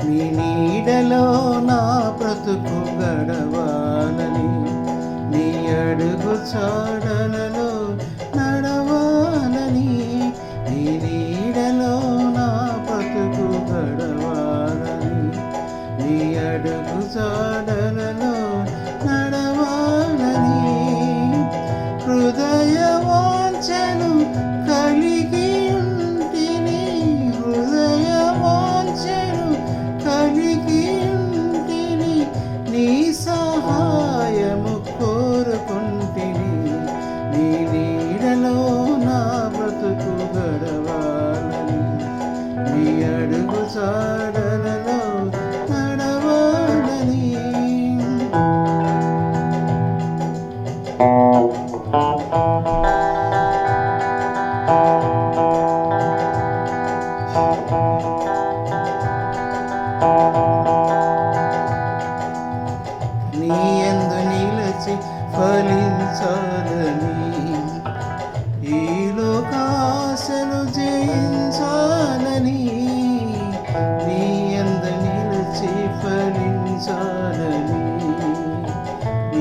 నీ నీడలో నా బ్రతుకు గడవాలని, నీ అడుగు చాడలలో నడవాలని, నీ నీడలో నా బ్రతుకు గడవాలని, నీ అడుగు చాడలలో నడవాలని, హృదయ వాంఛను కలిగి ఉంటిని, హృదయ వాంఛను కలిగి ఉంటిని, నీ సహాయము కోరుకుంటిని, నీ నీడలో నా బ్రతుకు గడవాలని, నీ అడుగు చాడలలో నడవాలని. నీ యందు నిలిచి ఫలించాలని, ఈ లోకాశను జయించాలని, నీ యందు నిలిచి ఫలించాలని,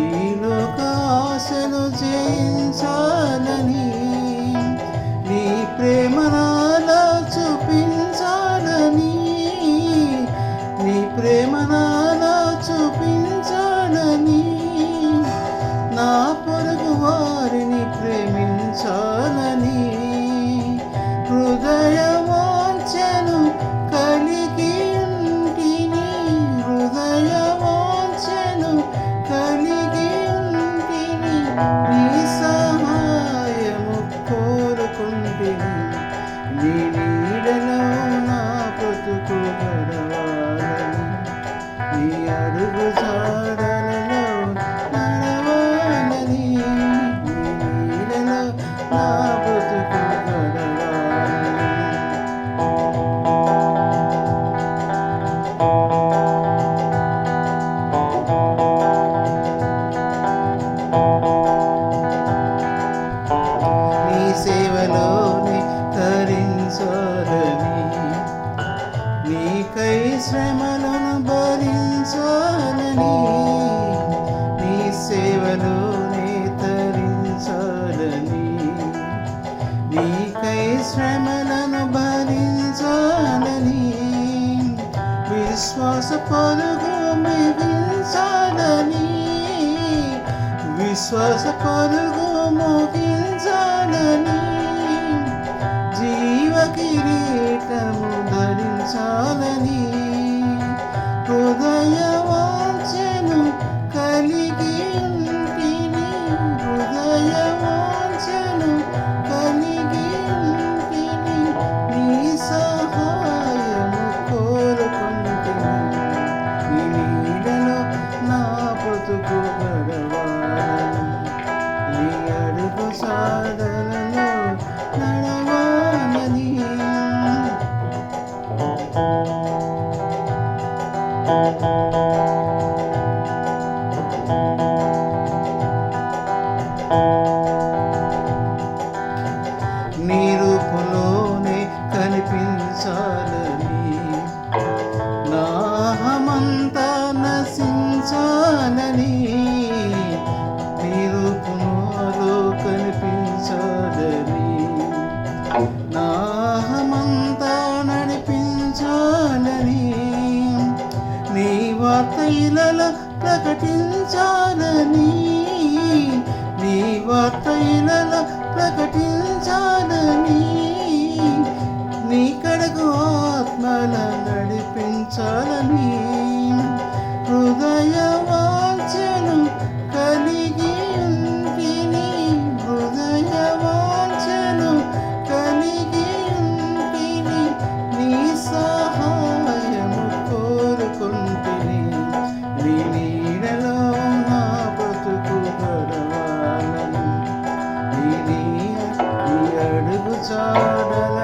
ఈ లోకాశను జయించాలని, నీ ప్రేమ నాలో చూపించాలని, నీ ప్రేమ నాలో చూపించాలని, నా పొరుగు వారిని ప్రేమించాలని, హృదయ వాంఛను కలిగి ఉంటిని, హృదయ వాంఛను కలిగి ఉంటిని, నీ సహాయము కోరుకుంటిని, నీ నీడలో నా బ్రతుకు గడవాలని, నీ అడుగు జాడలలో నడవాలని, నీ నీడలో నా బ్రతుకు గడవాలని. నీ సేవలోనే తరించాలని, నీకై శ్రమలను భరించాలని, నీ సేవలోనే తరించాలని, నీకై శ్రమలను భరించాలని, విశ్వాస పరుగు ముగించాలని, విశ్వాస పరుగు ముగించాలని, జీవ కిరీటము ధరించాలని, హృదయ వాంఛను కలిగి ఉంటిని, హృదయ వాంఛను కలిగి ఉంటిని, నీ సహాయము కోరుకుంటిని, నీ నీడలో నా బ్రతుకు గడవాలని, నీ అడుగు సాధనలో నడవాలని. నీ రూపులోనే కనిపించాలని, నాహమంతా నశించాలని, నీ రూపులో కనిపించాలని, నాహమంతా నడిపించాలని, నీ వార్తలలో ప్రకటించాలని, నీ వార్తలలో ప్రకటించాలని, నీ కడకు ఆత్మల నడిపించాలని, హృదయ వాంఛను కలిగి ఉంటిని, హృదయ వాంఛను కలిగి ఉంటిని, నీ సహాయము కోరుకుంటిని, నీ నీడలో నా బ్రతుకు గడవాలని, నీ అడుగు చాడల